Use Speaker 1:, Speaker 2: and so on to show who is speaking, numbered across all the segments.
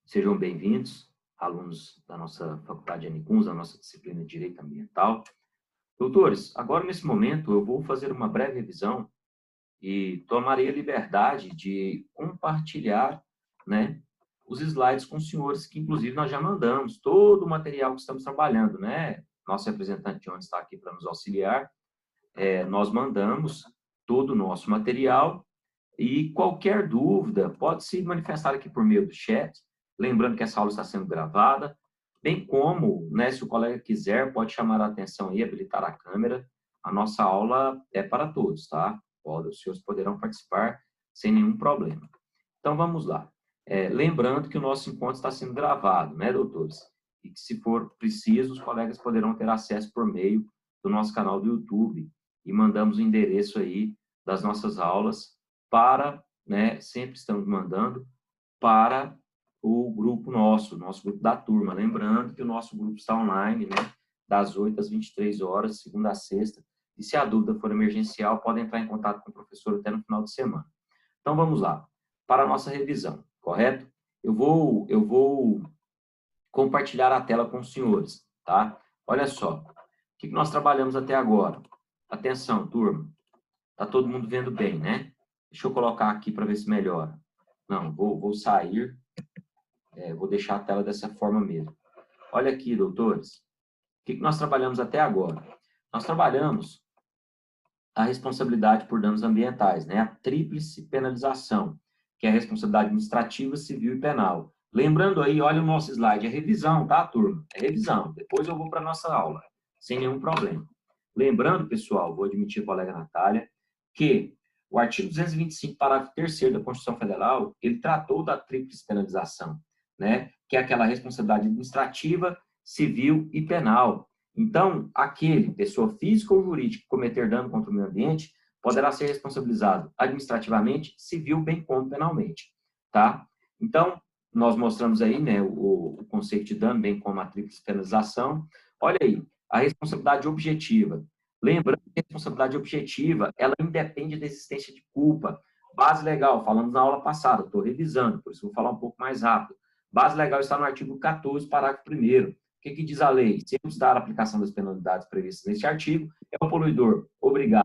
Speaker 1: Sejam bem-vindos, alunos da nossa Faculdade de Anicuns, da nossa disciplina de Direito Ambiental. Doutores, agora nesse momento eu vou fazer uma breve revisão e tomarei a liberdade de compartilhar, né, os slides com os senhores, que inclusive nós já mandamos todo o material que estamos trabalhando, né? Nosso representante John está aqui para nos auxiliar. Nós mandamos todo o nosso material e qualquer dúvida pode se manifestar aqui por meio do chat, lembrando que essa aula está sendo gravada, bem como, né, se o colega quiser, pode chamar a atenção e habilitar a câmera. A nossa aula é para todos, tá? Os senhores poderão participar sem nenhum problema. Então, vamos lá. Lembrando que o nosso encontro está sendo gravado, né, doutores? E que, se for preciso, os colegas poderão ter acesso por meio do nosso canal do YouTube. E mandamos o endereço aí das nossas aulas para, né, sempre estamos mandando para o grupo nosso grupo da turma. Lembrando que o nosso grupo está online, né, das 8 às 23 horas, segunda a sexta. E se a dúvida for emergencial, podem entrar em contato com o professor até no final de semana. Então, vamos lá. Para a nossa revisão, correto? Eu vou compartilhar a tela com os senhores, tá? Olha só. O que nós trabalhamos até agora? Atenção, turma. Tá todo mundo vendo bem, né? Deixa eu colocar aqui para ver se melhora. Não, vou sair. Vou deixar a tela dessa forma mesmo. Olha aqui, doutores. O que nós trabalhamos até agora? Nós trabalhamos a responsabilidade por danos ambientais, né? A tríplice penalização, que é a responsabilidade administrativa, civil e penal. Lembrando aí, olha o nosso slide, é revisão, tá, turma? É revisão. Depois eu vou para a nossa aula, sem nenhum problema. Lembrando, pessoal, vou admitir a colega Natália, que o artigo 225, parágrafo 3º da Constituição Federal, ele tratou da tríplice penalização, né? Que é aquela responsabilidade administrativa, civil e penal. Então, aquele, pessoa física ou jurídica, que cometer dano contra o meio ambiente, poderá ser responsabilizado administrativamente, civil, bem como penalmente, tá? Então, nós mostramos aí, né, o conceito de dano, bem como a tríplice penalização. Olha aí, a responsabilidade objetiva. Lembrando que a responsabilidade objetiva, ela independe da existência de culpa. Base legal, falamos na aula passada, estou revisando, por isso vou falar um pouco mais rápido. Base legal está no artigo 14, parágrafo 1º. O que diz a lei? Se obstar a aplicação das penalidades previstas neste artigo, é o poluidor obrigado,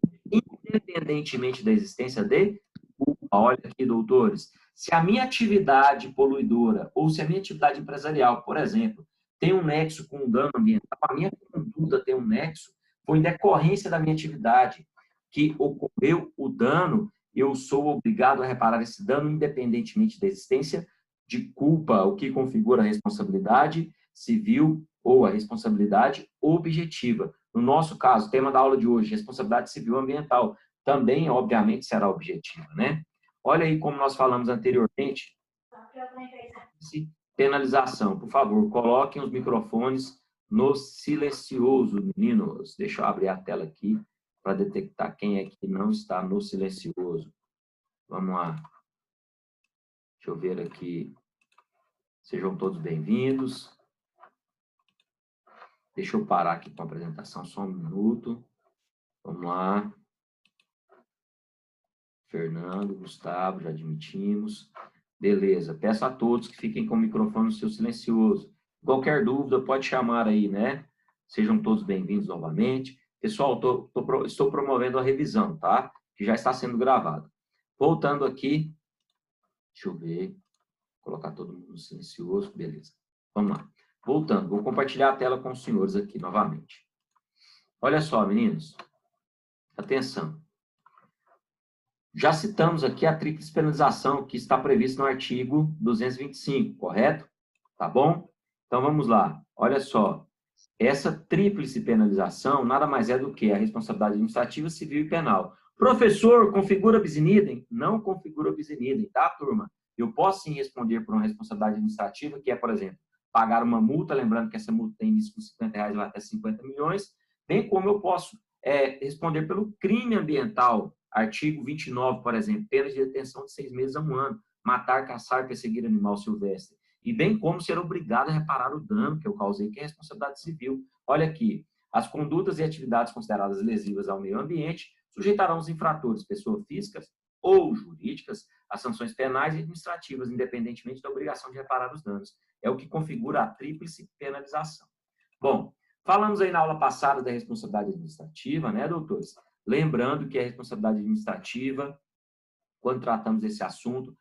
Speaker 1: independentemente da existência de culpa. Olha aqui, doutores, se a minha atividade poluidora ou se a minha atividade empresarial, por exemplo, tem um nexo com um dano ambiental, a minha conduta tem um nexo, foi em decorrência da minha atividade que ocorreu o dano, eu sou obrigado a reparar esse dano independentemente da existência de culpa, o que configura a responsabilidade civil ou a responsabilidade objetiva. No nosso caso, tema da aula de hoje, responsabilidade civil ambiental, também, obviamente, será objetiva, né? Olha aí como nós falamos anteriormente. Penalização, por favor, coloquem os microfones no silencioso, meninos. Deixa eu abrir a tela aqui para detectar quem é que não está no silencioso. Vamos lá. Deixa eu ver aqui. Sejam todos bem-vindos. Deixa eu parar aqui com a apresentação só um minuto. Vamos lá. Fernando, Gustavo, já admitimos. Beleza. Peço a todos que fiquem com o microfone no seu silencioso. Qualquer dúvida, pode chamar aí, né? Sejam todos bem-vindos novamente. Pessoal, estou promovendo a revisão, tá? Que já está sendo gravado. Voltando aqui. Deixa eu ver. Vou colocar todo mundo no silencioso. Beleza. Vamos lá. Voltando, vou compartilhar a tela com os senhores aqui novamente. Olha só, meninos. Atenção. Já citamos aqui a tríplice penalização que está prevista no artigo 225, correto? Tá bom? Então, vamos lá. Olha só. Essa tríplice penalização nada mais é do que a responsabilidade administrativa, civil e penal. Professor, configura bis in idem? Não configura bis in idem, tá, turma? Eu posso sim responder por uma responsabilidade administrativa, que é, por exemplo, pagar uma multa, lembrando que essa multa tem início com R$50 vai até 50 milhões, bem como eu posso responder pelo crime ambiental, artigo 29, por exemplo, pena de detenção de 6 meses a 1 ano, matar, caçar, perseguir animal silvestre, e bem como ser obrigado a reparar o dano que eu causei, que é a responsabilidade civil. Olha aqui, as condutas e atividades consideradas lesivas ao meio ambiente sujeitarão os infratores, pessoas físicas ou jurídicas, as sanções penais e administrativas, independentemente da obrigação de reparar os danos. É o que configura a tríplice penalização. Bom, falamos aí na aula passada da responsabilidade administrativa, né, doutores? Lembrando que a responsabilidade administrativa, quando tratamos desse assunto,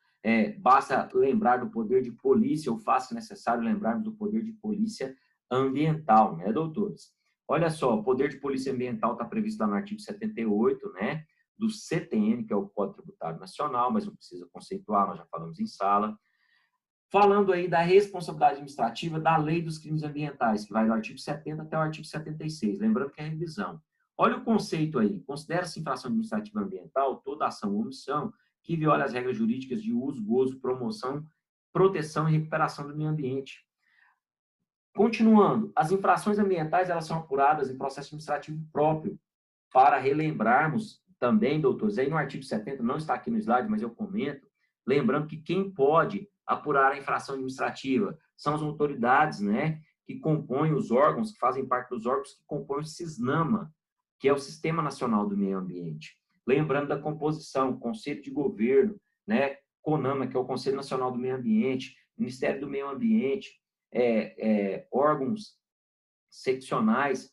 Speaker 1: basta lembrar do poder de polícia, ou faça necessário lembrarmos do poder de polícia ambiental, né, doutores? Olha só, o poder de polícia ambiental está previsto lá no artigo 78, né, do CTN, que é o Código Tributário Nacional, mas não precisa conceituar, nós já falamos em sala. Falando aí da responsabilidade administrativa da Lei dos Crimes Ambientais, que vai do artigo 70 até o artigo 76, lembrando que é revisão. Olha o conceito aí, considera-se infração administrativa ambiental toda ação ou omissão que viola as regras jurídicas de uso, gozo, promoção, proteção e recuperação do meio ambiente. Continuando, as infrações ambientais elas são apuradas em processo administrativo próprio. Para relembrarmos também, doutores, aí no artigo 70, não está aqui no slide, mas eu comento, lembrando que quem pode apurar a infração administrativa são as autoridades, né, que compõem os órgãos, que fazem parte dos órgãos que compõem o SISNAMA, que é o Sistema Nacional do Meio Ambiente. Lembrando da composição, Conselho de Governo, né, CONAMA, que é o Conselho Nacional do Meio Ambiente, Ministério do Meio Ambiente, órgãos seccionais,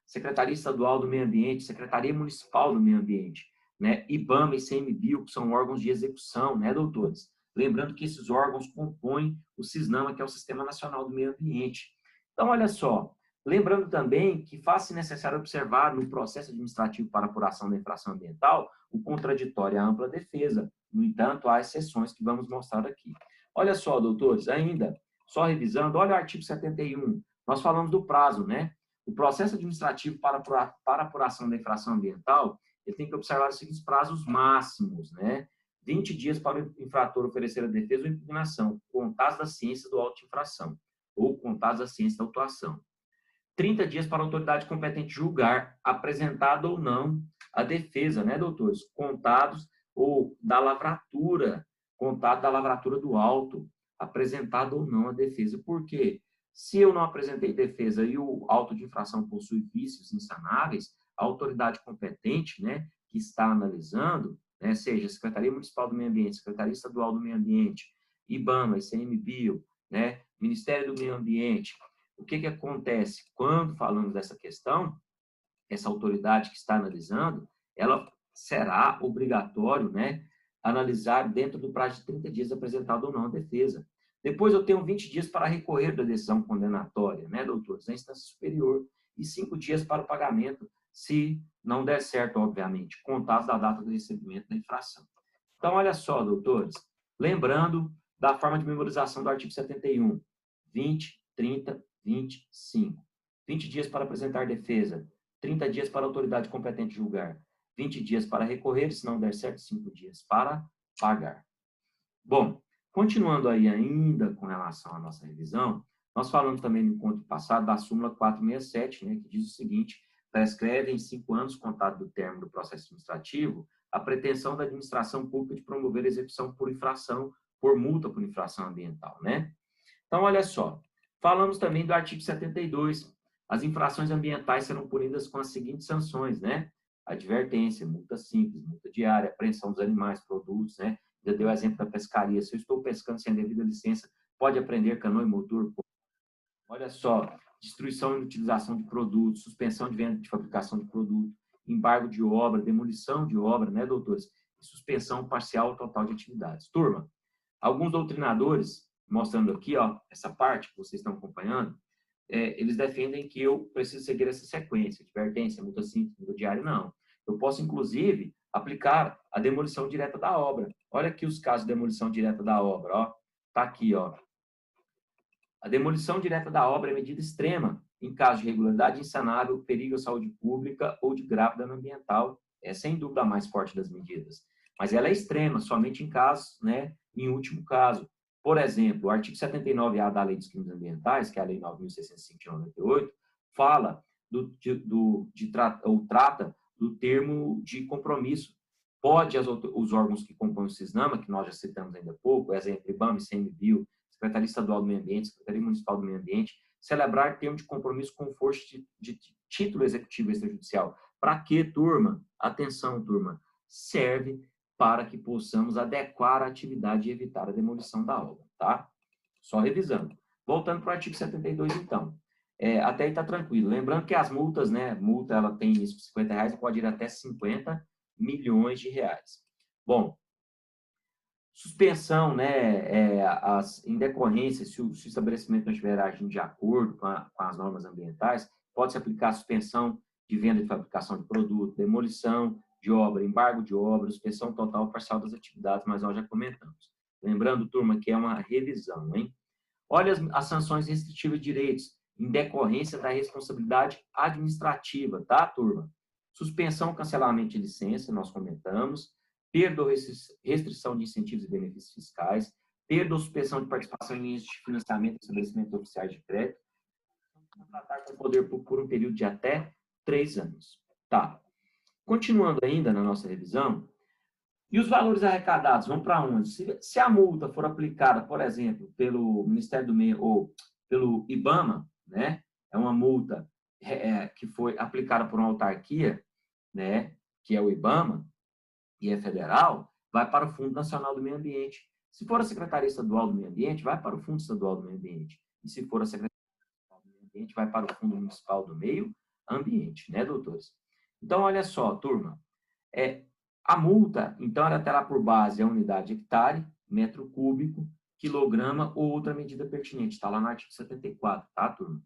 Speaker 1: Secretaria Estadual do Meio Ambiente, Secretaria Municipal do Meio Ambiente, né, IBAMA e ICMBio, que são órgãos de execução, né, doutores? Lembrando que esses órgãos compõem o SISNAMA, que é o Sistema Nacional do Meio Ambiente. Então, olha só, lembrando também que faz-se necessário observar no processo administrativo para apuração da infração ambiental o contraditório e a ampla defesa. No entanto, há exceções que vamos mostrar aqui. Olha só, doutores, ainda, só revisando, olha o artigo 71, nós falamos do prazo, né? O processo administrativo para apuração da infração ambiental, ele tem que observar os seguintes prazos máximos, né? 20 dias para o infrator oferecer a defesa ou impugnação, contados da ciência do auto de infração, ou contados da ciência da autuação. 30 dias para a autoridade competente julgar, apresentada ou não a defesa, né, doutores? Contados ou da lavratura, contado da lavratura do auto, apresentada ou não a defesa. Por quê? Se eu não apresentei defesa e o auto de infração possui vícios insanáveis, a autoridade competente, né, que está analisando, né, seja a Secretaria Municipal do Meio Ambiente, Secretaria Estadual do Meio Ambiente, IBAMA, ICMBio, né, Ministério do Meio Ambiente, o que acontece? Quando falamos dessa questão, essa autoridade que está analisando, ela será obrigatório, né, analisar dentro do prazo de 30 dias apresentado ou não a defesa. Depois eu tenho 20 dias para recorrer da decisão condenatória, né, doutores, na instância superior, e 5 dias para o pagamento, se não der certo, obviamente, contados da data do recebimento da infração. Então, olha só, doutores, lembrando da forma de memorização do artigo 71, 20, 30, 25. 20 dias para apresentar defesa, 30 dias para a autoridade competente julgar, 20 dias para recorrer, se não der certo, 5 dias para pagar. Bom, continuando aí ainda com relação à nossa revisão, nós falamos também no encontro passado da súmula 467, né, que diz o seguinte: prescreve em 5 anos, contado do término do processo administrativo, a pretensão da administração pública de promover a execução por infração, por multa por infração ambiental, né? Então, olha só, falamos também do artigo 72. As infrações ambientais serão punidas com as seguintes sanções, né? Advertência, multa simples, multa diária, apreensão dos animais, produtos, né? Já deu o exemplo da pescaria. Se eu estou pescando sem a devida licença, pode apreender canoa e motor. Olha só, destruição e utilização de produtos, suspensão de venda de fabricação de produto, embargo de obra, demolição de obra, né, doutores? E suspensão parcial ou total de atividades. Turma, alguns doutrinadores, mostrando aqui, ó, essa parte que vocês estão acompanhando, eles defendem que eu preciso seguir essa sequência, advertência, multa simples, multa diária, não. Eu posso, inclusive, aplicar a demolição direta da obra. Olha aqui os casos de demolição direta da obra, ó. Tá aqui, ó. A demolição direta da obra é medida extrema em caso de irregularidade insanável, perigo à saúde pública ou de grave dano ambiental. É, sem dúvida, a mais forte das medidas. Mas ela é extrema, somente em casos, né, em último caso. Por exemplo, o artigo 79A da Lei dos Crimes Ambientais, que é a Lei 9.605 de 98, fala ou trata do termo de compromisso. Pode os órgãos que compõem o SISNAMA, que nós já citamos ainda há pouco, exemplo, IBAMA, ICMBio, Secretaria Estadual do Meio Ambiente, Secretaria Municipal do Meio Ambiente, celebrar termo de compromisso com força de título executivo extrajudicial. Para quê, turma? Atenção, turma. Serve para que possamos adequar a atividade e evitar a demolição da obra, tá? Só revisando. Voltando para o artigo 72, então. Até aí está tranquilo. Lembrando que as multas, né? Multa, ela tem início de R$50 e pode ir até 50 milhões de reais. Bom, suspensão, né? Em decorrência, se o estabelecimento não estiver agindo de acordo com as normas ambientais, pode-se aplicar a suspensão de venda e fabricação de produto, demolição de obra, embargo de obra, suspensão total ou parcial das atividades, mas nós já comentamos. Lembrando, turma, que é uma revisão, hein? Olha as sanções restritivas de direitos em decorrência da responsabilidade administrativa, tá, turma? Suspensão, cancelamento de licença, nós comentamos, perda ou restrição de incentivos e benefícios fiscais, perda ou suspensão de participação em índice de financiamento de estabelecimentos oficiais de crédito, contratar com o poder por um período de até 3 anos. Tá. Continuando ainda na nossa revisão, e os valores arrecadados vão para onde? Se a multa for aplicada, por exemplo, pelo Ministério do Meio ou pelo IBAMA, né? É uma multa que foi aplicada por uma autarquia, né? Que é o IBAMA e é federal, vai para o Fundo Nacional do Meio Ambiente. Se for a Secretaria Estadual do Meio Ambiente, vai para o Fundo Estadual do Meio Ambiente. E se for a Secretaria Estadual do Meio Ambiente, vai para o Fundo Municipal do Meio Ambiente, né, doutores? Então, olha só, turma. A multa, então, ela terá por base a unidade hectare, metro cúbico, quilograma ou outra medida pertinente. Está lá no artigo 74, tá, turma?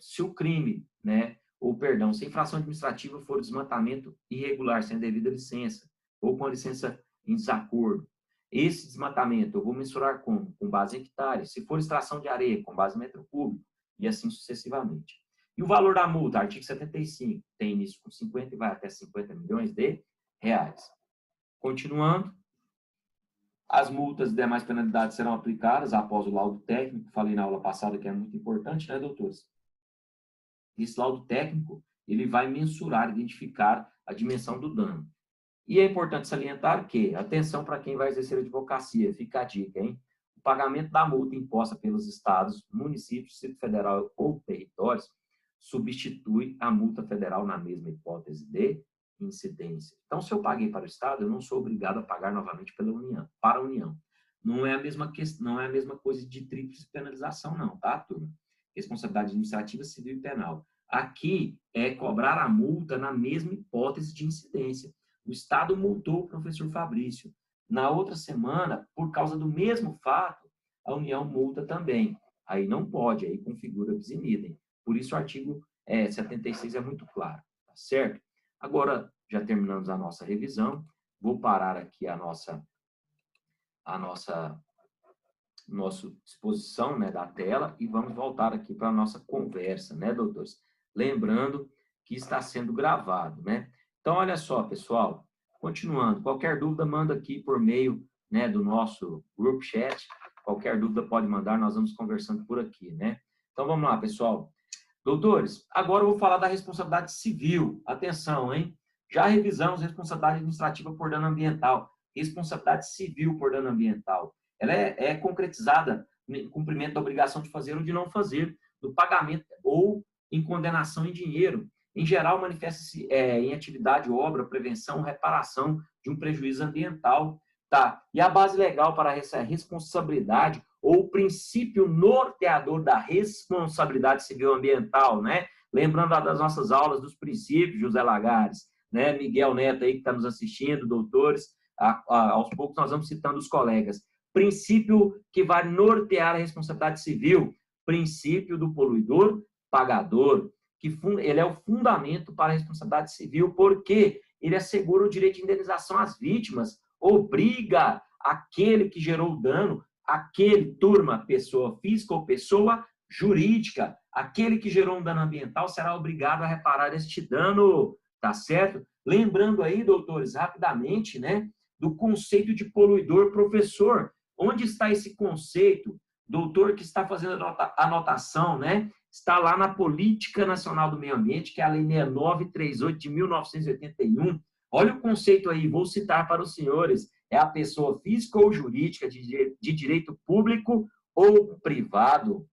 Speaker 1: Se o crime, né, ou perdão, se a infração administrativa for desmatamento irregular, sem a devida licença, ou com a licença em desacordo, esse desmatamento eu vou mensurar como? Com base em hectare. Se for extração de areia, com base em metro cúbico, e assim sucessivamente. E o valor da multa, artigo 75, tem início com 50 e vai até 50 milhões de reais. Continuando, as multas e demais penalidades serão aplicadas após o laudo técnico, falei na aula passada que é muito importante, né, doutores? Esse laudo técnico, ele vai mensurar, identificar a dimensão do dano. E é importante salientar que, atenção para quem vai exercer a advocacia, fica a dica, hein? O pagamento da multa imposta pelos estados, municípios, Distrito Federal ou territórios substitui a multa federal na mesma hipótese de incidência. Então, se eu paguei para o Estado, eu não sou obrigado a pagar novamente para a União. Não é a mesma coisa de tríplice penalização, não, tá, turma? Responsabilidade administrativa, civil e penal. Aqui é cobrar a multa na mesma hipótese de incidência. O Estado multou o professor Fabrício. Na outra semana, por causa do mesmo fato, a União multa também. Aí não pode, aí configura bis in idem. Por isso o artigo 76 é muito claro, tá certo? Agora, já terminamos a nossa revisão. Vou parar aqui a nossa disposição, né, da tela e vamos voltar aqui para a nossa conversa, né, doutores? Lembrando que está sendo gravado, né? Então, olha só, pessoal, continuando, qualquer dúvida manda aqui por meio, né, do nosso group chat, qualquer dúvida pode mandar, nós vamos conversando por aqui, né? Então, vamos lá, pessoal. Doutores, agora eu vou falar da responsabilidade civil. Atenção, hein? Já revisamos responsabilidade administrativa por dano ambiental, responsabilidade civil por dano ambiental. Ela é concretizada no cumprimento da obrigação de fazer ou de não fazer, no pagamento ou em condenação em dinheiro. Em geral, manifesta-se em atividade, obra, prevenção, reparação de um prejuízo ambiental. Tá? E a base legal para essa responsabilidade ou o princípio norteador da responsabilidade civil ambiental, né? Lembrando das nossas aulas dos princípios, José Lagares, né? Miguel Neto aí que está nos assistindo, doutores, aos poucos nós vamos citando os colegas. Princípio que vai nortear a responsabilidade civil, princípio do poluidor pagador, que ele é o fundamento para a responsabilidade civil, porque ele assegura o direito de indenização às vítimas, obriga aquele que gerou o dano, aquele, turma, pessoa física ou pessoa jurídica, aquele que gerou um dano ambiental será obrigado a reparar este dano, tá certo? Lembrando aí, doutores, rapidamente, né, do conceito de poluidor professor. Onde está esse conceito? Doutor que está fazendo a anotação, né? Está lá na Política Nacional do Meio Ambiente, que é a Lei 6938 de 1981. Olha o conceito aí, vou citar para os senhores. É a pessoa física ou jurídica de direito público ou privado,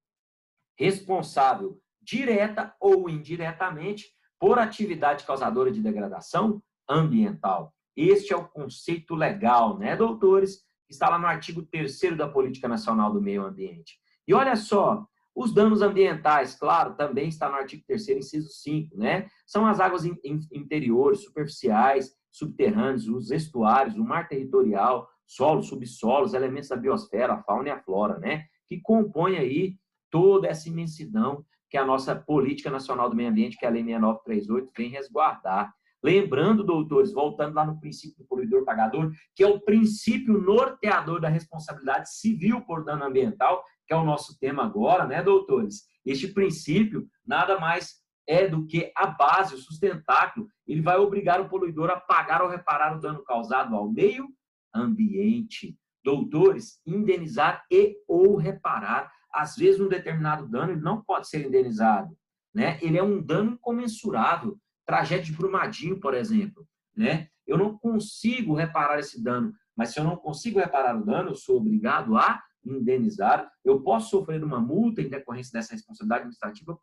Speaker 1: responsável direta ou indiretamente por atividade causadora de degradação ambiental. Este é o conceito legal, né, doutores? Que está lá no artigo 3º da Política Nacional do Meio Ambiente. E olha só, os danos ambientais, claro, também está no artigo 3º, inciso 5, né? São as águas interiores, superficiais, subterrâneos, os estuários, o mar territorial, solos, subsolos, elementos da biosfera, a fauna e a flora, né? Que compõem aí toda essa imensidão que a nossa Política Nacional do Meio Ambiente, que é a Lei 6938, vem resguardar. Lembrando, doutores, voltando lá no princípio do poluidor-pagador, que é o princípio norteador da responsabilidade civil por dano ambiental, que é o nosso tema agora, né, doutores? Este princípio nada mais é do que a base, o sustentáculo. Ele vai obrigar o poluidor a pagar ou reparar o dano causado ao meio ambiente. Doutores, indenizar e ou reparar. Às vezes, um determinado dano ele não pode ser indenizado, né? Ele é um dano incomensurável. Tragédia de Brumadinho, por exemplo, né? Eu não consigo reparar esse dano, mas se eu não consigo reparar o dano, eu sou obrigado a indenizar. Eu posso sofrer uma multa em decorrência dessa responsabilidade administrativa?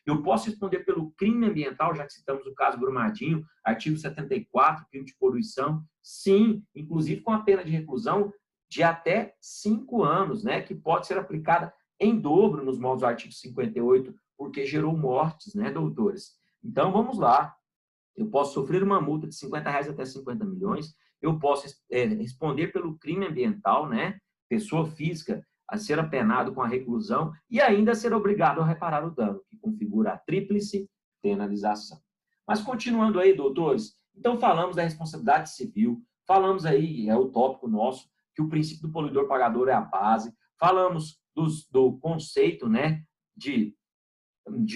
Speaker 1: Eu posso responder pelo crime ambiental, já que citamos o caso Brumadinho, artigo 74, crime de poluição. Sim, inclusive com a pena de reclusão de até 5 anos, né? Que pode ser aplicada em dobro nos moldes do artigo 58, porque gerou mortes, né, doutores? Então, vamos lá. Eu posso sofrer uma multa de R$50 até 50 milhões, eu posso responder pelo crime ambiental, né? Pessoa física a ser apenado com a reclusão e ainda ser obrigado a reparar o dano, que configura a tríplice penalização. Mas continuando aí, doutores, então falamos da responsabilidade civil, falamos aí, é o tópico nosso, que o princípio do poluidor-pagador é a base, falamos do conceito, né, de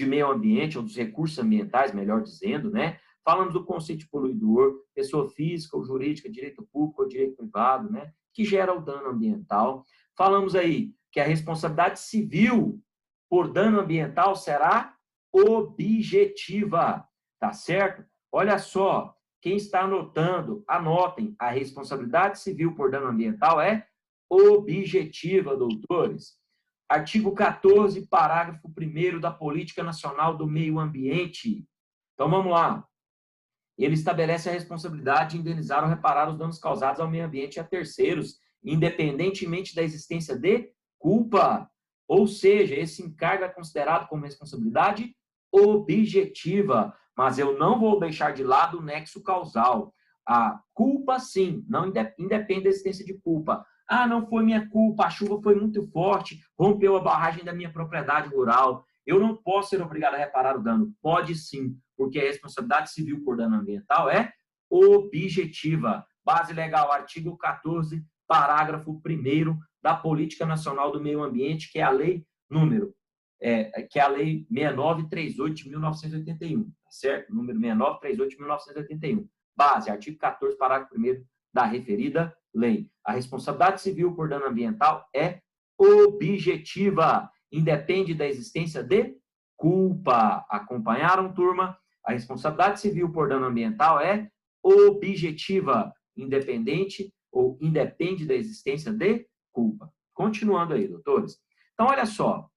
Speaker 1: meio ambiente, ou dos recursos ambientais, melhor dizendo, né? Falamos do conceito de poluidor, pessoa física ou jurídica, direito público ou direito privado, né? Que gera o dano ambiental. Falamos aí que a responsabilidade civil por dano ambiental será objetiva, tá certo? Olha só, quem está anotando, anotem, a responsabilidade civil por dano ambiental é objetiva, doutores. Artigo 14, parágrafo 1º da Política Nacional do Meio Ambiente. Então, vamos lá. Ele estabelece a responsabilidade de indenizar ou reparar os danos causados ao meio ambiente e a terceiros, independentemente da existência de culpa. Ou seja, esse encargo é considerado como responsabilidade objetiva, mas eu não vou deixar de lado o nexo causal. A culpa, sim, não independe da existência de culpa. Ah, não foi minha culpa, a chuva foi muito forte, rompeu a barragem da minha propriedade rural. Eu não posso ser obrigado a reparar o dano. Pode sim, porque a responsabilidade civil por dano ambiental é objetiva. Base legal, artigo 14, parágrafo 1º da Política Nacional do Meio Ambiente, que é a lei que é a lei 6938 de 1981, tá certo? Número 6938 de 1981. Base, artigo 14, parágrafo 1º da referida lei. A responsabilidade civil por dano ambiental é objetiva, independe da existência de culpa. Acompanharam, turma? A responsabilidade civil por dano ambiental é objetiva, independente ou independe da existência de culpa. Continuando aí, doutores. Então, olha só,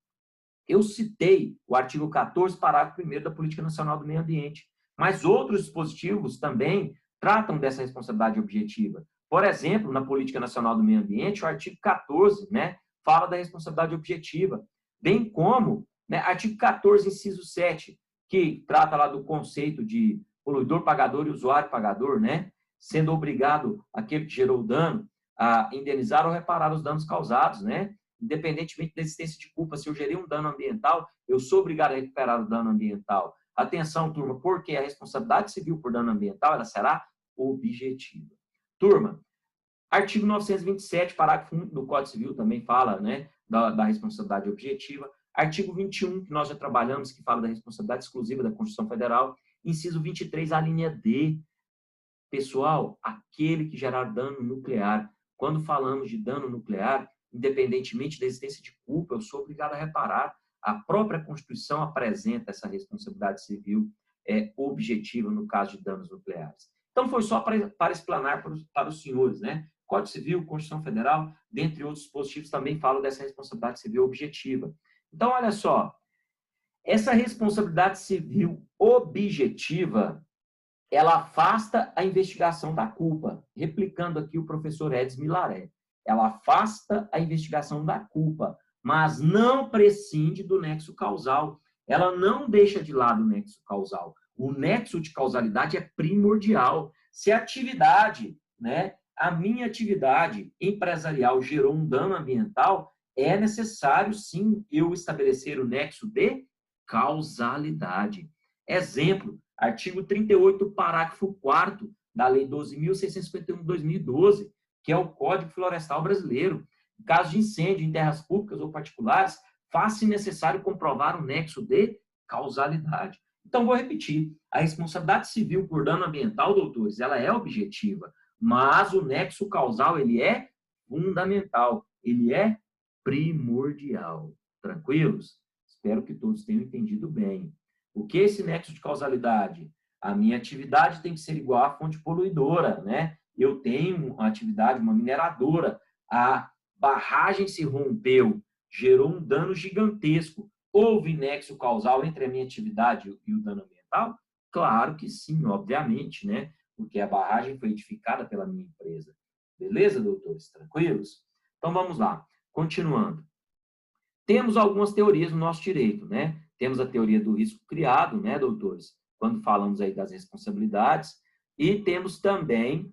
Speaker 1: eu citei o artigo 14, parágrafo 1º da Política Nacional do Meio Ambiente, mas outros dispositivos também tratam dessa responsabilidade objetiva. Por exemplo, na Política Nacional do Meio Ambiente, o artigo 14, né, fala da responsabilidade objetiva, bem como, né, artigo 14, inciso 7, que trata lá do conceito de poluidor pagador e usuário pagador, né, sendo obrigado aquele que gerou o dano a indenizar ou reparar os danos causados, né, independentemente da existência de culpa. Se eu gerei um dano ambiental, eu sou obrigado a recuperar o dano ambiental. Atenção, turma, porque a responsabilidade civil por dano ambiental ela será objetiva. Turma, artigo 927, parágrafo 1 do Código Civil também fala, né, da responsabilidade objetiva. Artigo 21, que nós já trabalhamos, que fala da responsabilidade exclusiva da Constituição Federal. Inciso 23, a linha D. Pessoal, aquele que gerar dano nuclear. Quando falamos de dano nuclear, independentemente da existência de culpa, eu sou obrigado a reparar. A própria Constituição apresenta essa responsabilidade civil objetiva no caso de danos nucleares. Então, foi só para explanar para os senhores, né? Código Civil, Constituição Federal, dentre outros dispositivos, também falam dessa responsabilidade civil objetiva. Então, olha só, essa responsabilidade civil objetiva, ela afasta a investigação da culpa, replicando aqui o professor Edson Milaré. Ela afasta a investigação da culpa, mas não prescinde do nexo causal. Ela não deixa de lado o nexo causal. O nexo de causalidade é primordial. Se a atividade, né, a minha atividade empresarial gerou um dano ambiental, é necessário, sim, eu estabelecer o nexo de causalidade. Exemplo, artigo 38, parágrafo 4º da Lei 12.651 de 2012, que é o Código Florestal Brasileiro. Em caso de incêndio em terras públicas ou particulares, faz-se necessário comprovar o nexo de causalidade. Então, vou repetir. A responsabilidade civil por dano ambiental, doutores, ela é objetiva, mas o nexo causal, ele é fundamental, ele é primordial. Tranquilos? Espero que todos tenham entendido bem. O que é esse nexo de causalidade? A minha atividade tem que ser igual à fonte poluidora, né? Eu tenho uma atividade, uma mineradora, a barragem se rompeu, gerou um dano gigantesco. Houve nexo causal entre a minha atividade e o dano ambiental? Claro que sim, obviamente, né? Porque a barragem foi edificada pela minha empresa. Beleza, doutores? Tranquilos? Então vamos lá. Continuando. Temos algumas teorias no nosso direito, né? Temos a teoria do risco criado, né, doutores? Quando falamos aí das responsabilidades. E temos também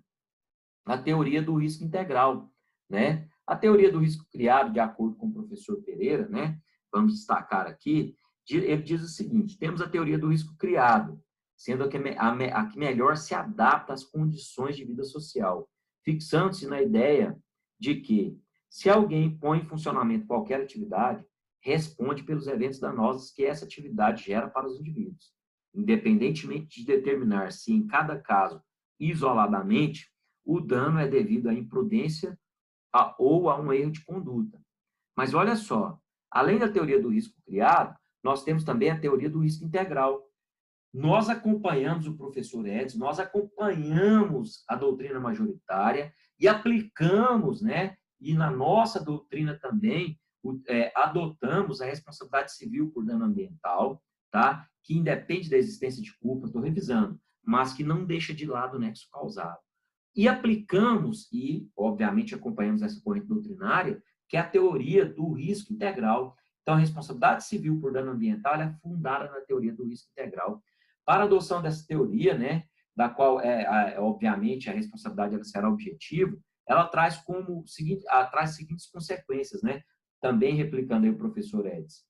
Speaker 1: a teoria do risco integral, né? A teoria do risco criado, de acordo com o professor Pereira, né? Vamos destacar aqui, ele diz o seguinte, temos a teoria do risco criado, sendo a que melhor se adapta às condições de vida social, fixando-se na ideia de que, se alguém põe em funcionamento qualquer atividade, responde pelos eventos danosos que essa atividade gera para os indivíduos, independentemente de determinar se, em cada caso, isoladamente, o dano é devido à imprudência ou a um erro de conduta. Mas olha só, além da teoria do risco criado, nós temos também a teoria do risco integral. Nós acompanhamos o professor Edson, nós acompanhamos a doutrina majoritária e aplicamos, né? E na nossa doutrina também adotamos a responsabilidade civil por dano ambiental, tá? Que independe da existência de culpa, estou revisando, mas que não deixa de lado o nexo causal. E aplicamos, e obviamente acompanhamos essa corrente doutrinária, que é a teoria do risco integral. Então, a responsabilidade civil por dano ambiental é fundada na teoria do risco integral. Para a adoção dessa teoria, né, da qual, obviamente, a responsabilidade ela será objetiva, ela traz como seguinte, traz as seguintes consequências, né? Também replicando aí o professor Edson.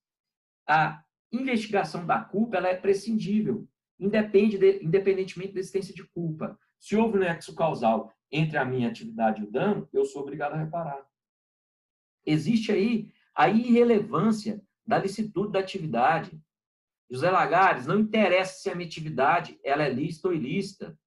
Speaker 1: A investigação da culpa ela é prescindível, independentemente da existência de culpa. Se houve um nexo causal entre a minha atividade e o dano, eu sou obrigado a reparar. Existe aí a irrelevância da licitude da atividade. José Lagares, não interessa se a minha atividade ela é lícita ou ilícita.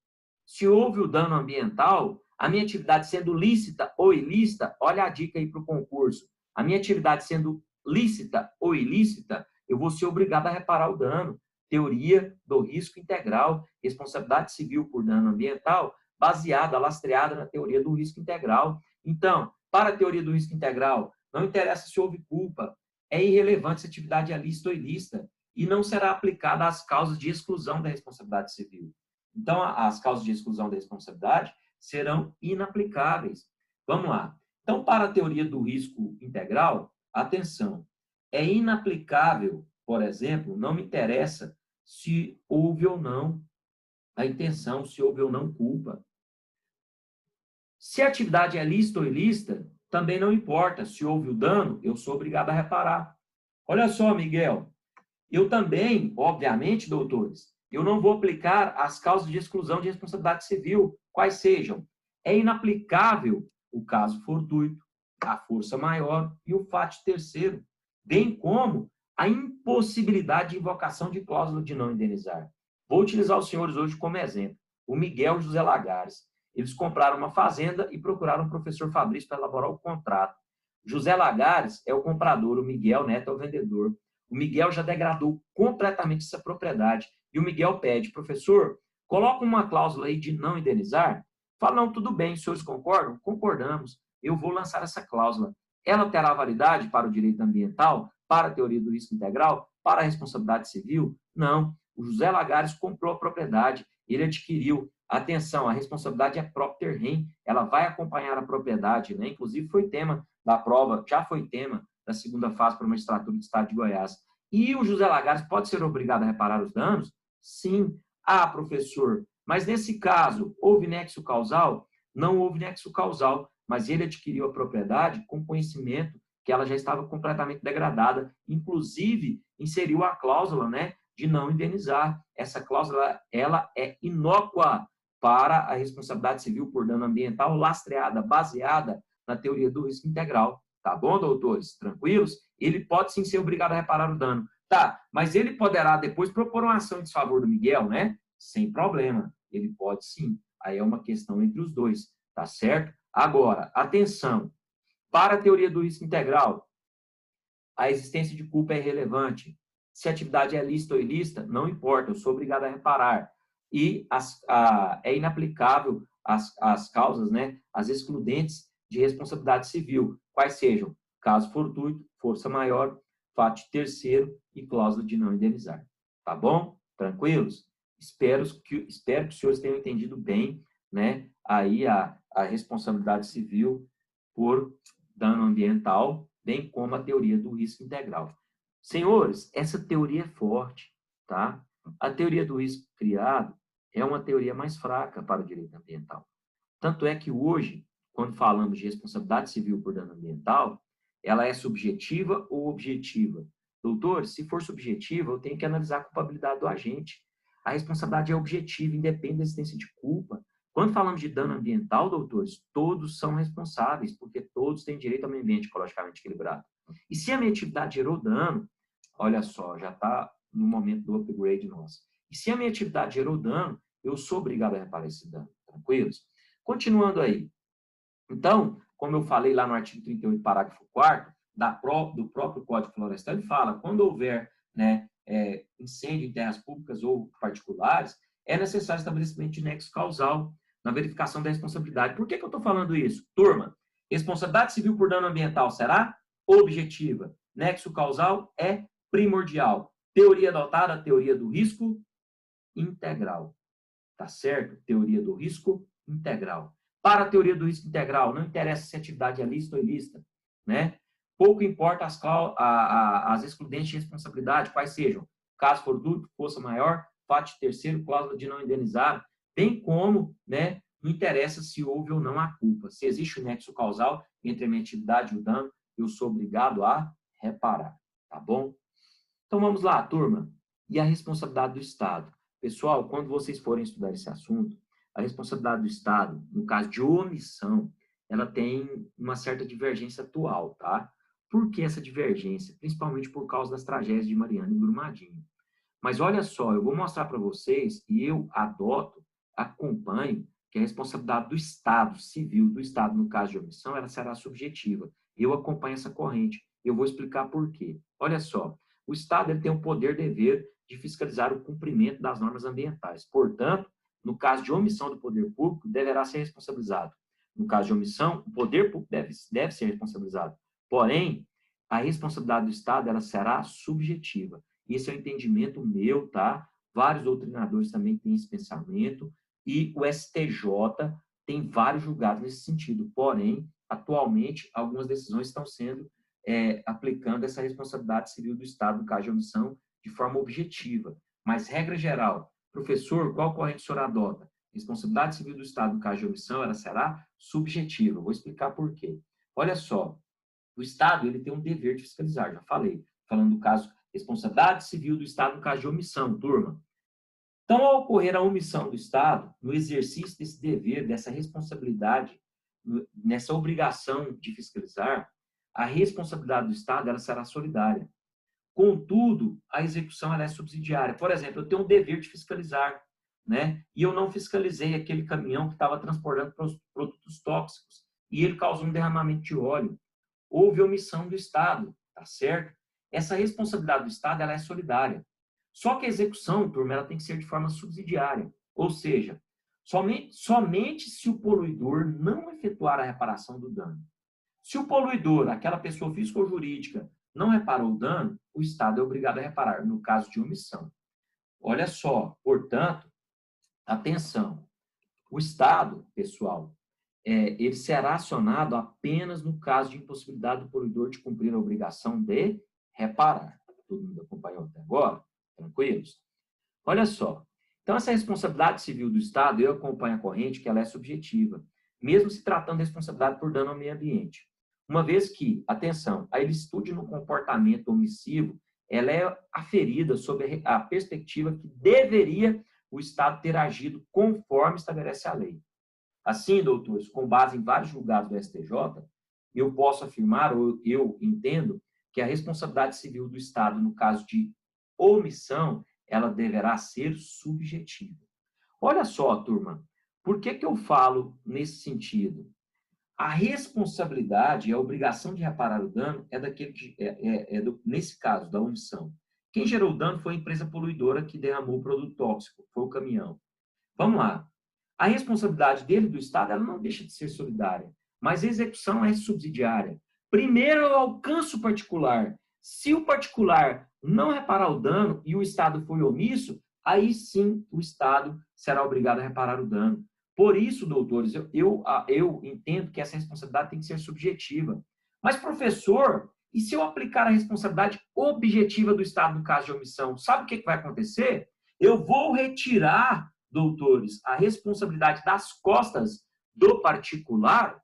Speaker 1: Se houve o dano ambiental, a minha atividade sendo lícita ou ilícita, olha a dica aí para o concurso. A minha atividade sendo lícita ou ilícita, eu vou ser obrigado a reparar o dano. Teoria do risco integral, responsabilidade civil por dano ambiental, baseada, lastreada na teoria do risco integral. Então, para a teoria do risco integral, não interessa se houve culpa, é irrelevante se a atividade é lícita ou ilícita, e não será aplicada às causas de exclusão da responsabilidade civil. Então, as causas de exclusão da responsabilidade serão inaplicáveis. Vamos lá. Então, para a teoria do risco integral, atenção, é inaplicável, por exemplo, não me interessa se houve ou não a intenção, se houve ou não culpa. Se a atividade é lícita ou ilícita, também não importa. Se houve o dano, eu sou obrigado a reparar. Olha só, Miguel, eu também, obviamente, doutores, eu não vou aplicar as causas de exclusão de responsabilidade civil, quais sejam. É inaplicável o caso fortuito, a força maior e o fato terceiro, bem como a impossibilidade de invocação de cláusula de não indenizar. Vou utilizar os senhores hoje como exemplo. O Miguel e o José Lagares. Eles compraram uma fazenda e procuraram o professor Fabrício para elaborar o contrato. José Lagares é o comprador, o Miguel Neto é o vendedor. O Miguel já degradou completamente essa propriedade. E o Miguel pede, professor, coloca uma cláusula aí de não indenizar. Fala, não, tudo bem, os senhores concordam? Concordamos. Eu vou lançar essa cláusula. Ela terá validade para o direito ambiental, para a teoria do risco integral, para a responsabilidade civil? Não. O José Lagares comprou a propriedade. ele adquiriu. Atenção, a responsabilidade é propter rem, ela vai acompanhar a propriedade, né? Inclusive foi tema da prova, já foi tema da segunda fase para a magistratura do Estado de Goiás. E o José Lagares pode ser obrigado a reparar os danos? Sim. Ah, professor, mas nesse caso, houve nexo causal? Não houve nexo causal, mas ele adquiriu a propriedade com conhecimento que ela já estava completamente degradada, inclusive inseriu a cláusula, né, de não indenizar. Essa cláusula, ela é inócua para a responsabilidade civil por dano ambiental, lastreada, baseada na teoria do risco integral. Tá bom, doutores? Tranquilos? Ele pode sim ser obrigado a reparar o dano. Tá, mas ele poderá depois propor uma ação em desfavor do Miguel, né? Sem problema. Ele pode sim. Aí é uma questão entre os dois, tá certo? Agora, atenção. Para a teoria do risco integral, a existência de culpa é irrelevante. Se a atividade é lícita ou ilícita, não importa, eu sou obrigado a reparar. E é inaplicável as causas, né, as excludentes de responsabilidade civil, quais sejam caso fortuito, força maior, fato de terceiro e cláusula de não indenizar. Tá bom? Tranquilos? Espero que os senhores tenham entendido bem, né, aí a responsabilidade civil por dano ambiental, bem como a teoria do risco integral. Senhores, essa teoria é forte, tá? A teoria do risco criado é uma teoria mais fraca para o direito ambiental. Tanto é que hoje, quando falamos de responsabilidade civil por dano ambiental, ela é subjetiva ou objetiva? Doutor, se for subjetiva, eu tenho que analisar a culpabilidade do agente. A responsabilidade é objetiva, independe da existência de culpa. Quando falamos de dano ambiental, doutores, todos são responsáveis, porque todos têm direito a um ambiente ecologicamente equilibrado. E se a minha atividade gerou dano, olha só, já está no momento do upgrade nosso. E se a minha atividade gerou dano, eu sou obrigado a reparar esse dano. Tranquilos? Continuando aí. Então, como eu falei lá no artigo 38, parágrafo 4º, do próprio Código Florestal, ele fala, quando houver, né, incêndio em terras públicas ou particulares, é necessário estabelecimento de nexo causal na verificação da responsabilidade. Por que eu estou falando isso? Turma, responsabilidade civil por dano ambiental será objetiva. Nexo causal é primordial. Teoria adotada, teoria do risco integral. Tá certo? Teoria do risco integral. Para a teoria do risco integral, não interessa se a atividade é lícita ou ilícita, né? Pouco importa as excludentes de responsabilidade, quais sejam, caso fortuito, força maior, fato de terceiro, cláusula de não indenizar, bem como, né, não interessa se houve ou não a culpa. Se existe o nexo causal entre a minha atividade e o dano, eu sou obrigado a reparar, tá bom? Então vamos lá, turma. E a responsabilidade do Estado? Pessoal, quando vocês forem estudar esse assunto, a responsabilidade do Estado, no caso de omissão, ela tem uma certa divergência atual, tá? Por que essa divergência? Principalmente por causa das tragédias de Mariana e Brumadinho. Mas olha só, eu vou mostrar para vocês, e eu acompanho, que a responsabilidade do Estado, civil do Estado, no caso de omissão, ela será subjetiva. Eu acompanho essa corrente. Eu vou explicar por quê. Olha só, o Estado ele tem o poder-dever de fiscalizar o cumprimento das normas ambientais. Portanto, no caso de omissão do poder público, deverá ser responsabilizado. No caso de omissão, o poder público deve ser responsabilizado. Porém, a responsabilidade do Estado ela será subjetiva. Esse é o entendimento meu, tá? Vários doutrinadores também têm esse pensamento e o STJ tem vários julgados nesse sentido. Porém, atualmente, algumas decisões estão sendo aplicando essa responsabilidade civil do Estado, no caso de omissão, de forma objetiva. Mas, regra geral, professor, qual corrente o senhor adota? Responsabilidade civil do Estado, no caso de omissão, ela será subjetiva. Vou explicar por quê. Olha só, o Estado ele tem um dever de fiscalizar, já falei. Falando do caso, responsabilidade civil do Estado no caso de omissão, turma. Então, ao ocorrer a omissão do Estado, no exercício desse dever, dessa responsabilidade, nessa obrigação de fiscalizar, a responsabilidade do Estado ela será solidária. Contudo, a execução ela é subsidiária. Por exemplo, eu tenho um dever de fiscalizar, né? E eu não fiscalizei aquele caminhão que estava transportando produtos tóxicos e ele causou um derramamento de óleo. Houve omissão do Estado, tá certo? Essa responsabilidade do Estado ela é solidária. Só que a execução, turma, ela tem que ser de forma subsidiária. Ou seja, somente se o poluidor não efetuar a reparação do dano. Se o poluidor, aquela pessoa física ou jurídica, não reparou o dano, o Estado é obrigado a reparar, no caso de omissão. Olha só, portanto, Atenção, o Estado, pessoal, ele será acionado apenas no caso de impossibilidade do poluidor de cumprir a obrigação de reparar. Todo mundo acompanhou até agora? Tranquilos? Olha só. Então, essa responsabilidade civil do Estado, eu acompanho a corrente que ela é subjetiva, mesmo se tratando de responsabilidade por dano ao meio ambiente. Uma vez que, atenção, a ilicitude no comportamento omissivo, ela é aferida sob a perspectiva que deveria o Estado ter agido conforme estabelece a lei. Assim, doutores, com base em vários julgados do STJ, eu posso afirmar, ou eu entendo, que a responsabilidade civil do Estado, no caso de omissão, ela deverá ser subjetiva. Olha só, turma, por que eu falo nesse sentido? A responsabilidade, a obrigação de reparar o dano é daquele que, nesse caso, da omissão. Quem gerou o dano foi a empresa poluidora que derramou o produto tóxico, foi o caminhão. Vamos lá. A responsabilidade dele, do Estado, ela não deixa de ser solidária, mas a execução é subsidiária. Primeiro eu alcanço o particular. Se o particular não reparar o dano e o Estado foi omisso, aí sim o Estado será obrigado a reparar o dano. Por isso, doutores, eu entendo que essa responsabilidade tem que ser subjetiva. Mas, professor, e se eu aplicar a responsabilidade objetiva do Estado no caso de omissão, sabe o que vai acontecer? Eu vou retirar, doutores, a responsabilidade das costas do particular,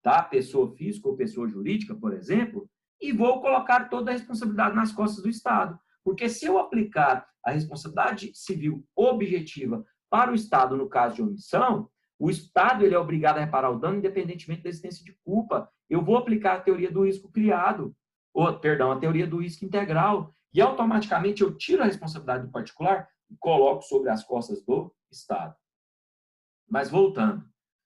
Speaker 1: tá? Pessoa física ou pessoa jurídica, por exemplo, e vou colocar toda a responsabilidade nas costas do Estado. Porque se eu aplicar a responsabilidade civil objetiva para o Estado no caso de omissão, o Estado ele é obrigado a reparar o dano independentemente da existência de culpa. Eu vou aplicar a teoria do risco criado, ou, perdão, a teoria do risco integral, e automaticamente eu tiro a responsabilidade do particular e coloco sobre as costas do Estado. Mas voltando,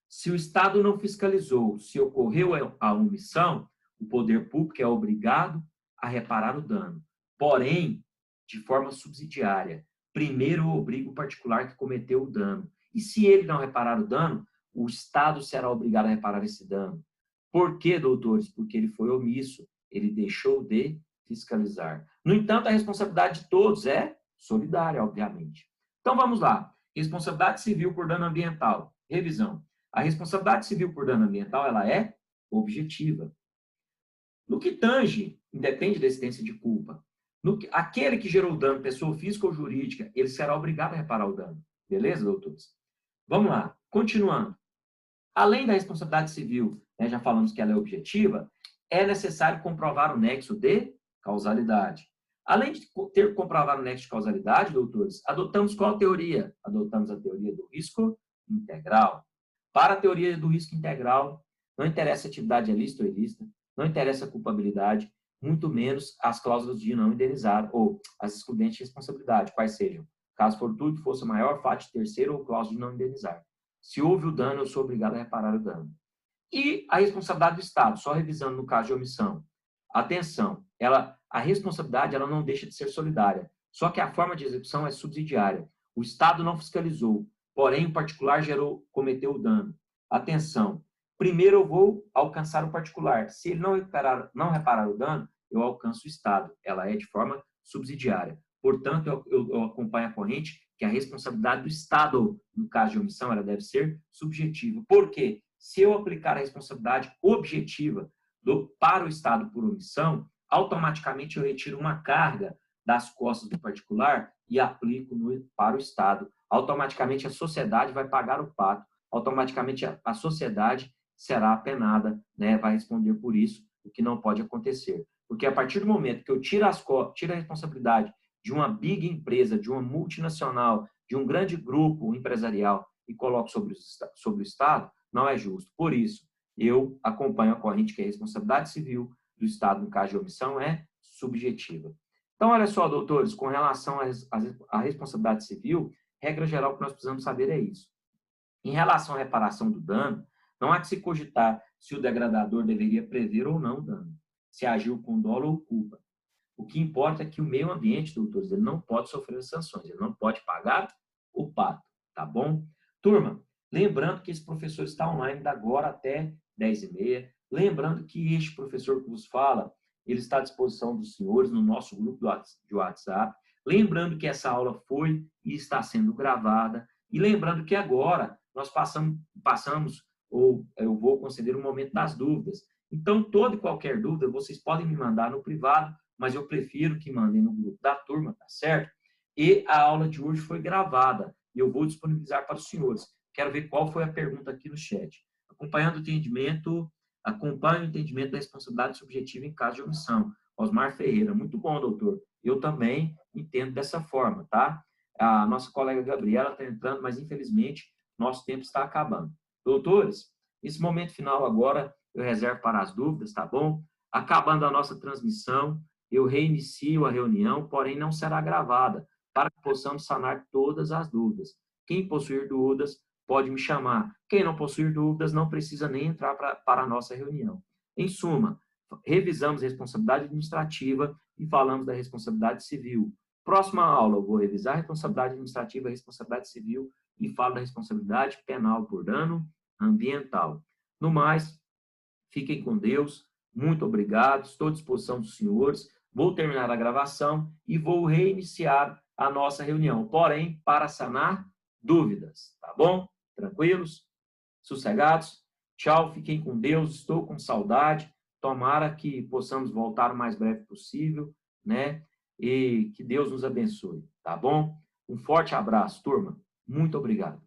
Speaker 1: se o Estado não fiscalizou, se ocorreu a omissão, o poder público é obrigado a reparar o dano. Porém, de forma subsidiária. Primeiro obriga o particular que cometeu o dano. E se ele não reparar o dano, o Estado será obrigado a reparar esse dano. Por quê, doutores? Porque ele foi omisso, ele deixou de fiscalizar. No entanto, a responsabilidade de todos é solidária, obviamente. Então, vamos lá. Responsabilidade civil por dano ambiental. Revisão. A responsabilidade civil por dano ambiental, ela é objetiva. No que tange, independe da existência de culpa, aquele que gerou o dano, pessoa física ou jurídica, ele será obrigado a reparar o dano. Beleza, doutores? Vamos lá. Continuando. Além da responsabilidade civil, né, já falamos que ela é objetiva, é necessário comprovar o nexo de causalidade. Além de ter que comprovar o nexo de causalidade, doutores, adotamos qual teoria? Adotamos a teoria do risco integral. Para a teoria do risco integral, não interessa se a atividade é lícita ou ilícita, não interessa a culpabilidade, muito menos as cláusulas de não indenizar ou as excludentes de responsabilidade, quais sejam. Caso fortuito fosse maior, fato de terceiro ou cláusula de não indenizar. Se houve o dano, eu sou obrigado a reparar o dano. E a responsabilidade do Estado, só revisando no caso de omissão. Atenção, a responsabilidade ela não deixa de ser solidária, só que a forma de execução é subsidiária. O Estado não fiscalizou, porém o particular cometeu o dano. Atenção, primeiro eu vou alcançar o particular. Se ele não reparar o dano, eu alcanço o Estado. Ela é de forma subsidiária. Portanto, eu acompanho a corrente que a responsabilidade do Estado, no caso de omissão, ela deve ser subjetiva. Por quê? Se eu aplicar a responsabilidade objetiva para o Estado por omissão, automaticamente eu retiro uma carga das costas do particular e aplico para o Estado. Automaticamente a sociedade vai pagar o pato. Automaticamente a sociedade será apenada, né? Vai responder por isso, o que não pode acontecer. Porque a partir do momento que eu tiro a responsabilidade de uma big empresa, de uma multinacional, de um grande grupo empresarial e coloco sobre o Estado, não é justo. Por isso, eu acompanho a corrente que a responsabilidade civil do Estado, no caso de omissão, é subjetiva. Então, olha só, doutores, com relação à responsabilidade civil, regra geral que nós precisamos saber é isso. Em relação à reparação do dano, não há que se cogitar se o degradador deveria prever ou não o dano, se agiu com dolo ou culpa. O que importa é que o meio ambiente, doutores, ele não pode sofrer sanções, ele não pode pagar o pato, tá bom? Turma, lembrando que esse professor está online da agora até 10h30. Lembrando que este professor que vos fala, ele está à disposição dos senhores no nosso grupo de WhatsApp. Lembrando que essa aula foi e está sendo gravada. E lembrando que agora nós passamos ou eu vou conceder um momento das dúvidas. Então, toda e qualquer dúvida, vocês podem me mandar no privado, mas eu prefiro que mandem no grupo da turma, tá certo? E a aula de hoje foi gravada e eu vou disponibilizar para os senhores. Quero ver qual foi a pergunta aqui no chat. Acompanhe o entendimento da responsabilidade subjetiva em caso de omissão. Osmar Ferreira, muito bom, doutor. Eu também entendo dessa forma, tá? A nossa colega Gabriela está entrando, mas infelizmente nosso tempo está acabando. Doutores, esse momento final agora eu reservo para as dúvidas, tá bom? Acabando a nossa transmissão, eu reinicio a reunião, porém não será gravada, para que possamos sanar todas as dúvidas. Quem possuir dúvidas, pode me chamar. Quem não possuir dúvidas, não precisa nem entrar para a nossa reunião. Em suma, revisamos responsabilidade administrativa e falamos da responsabilidade civil. Próxima aula, eu vou revisar a responsabilidade administrativa e a responsabilidade civil e falo da responsabilidade penal por dano ambiental. No mais, fiquem com Deus. Muito obrigado. Estou à disposição dos senhores. Vou terminar a gravação e vou reiniciar a nossa reunião. Porém, para sanar dúvidas, tá bom? Tranquilos? Sossegados? Tchau, fiquem com Deus. Estou com saudade. Tomara que possamos voltar o mais breve possível, né? E que Deus nos abençoe, tá bom? Um forte abraço, turma. Muito obrigado.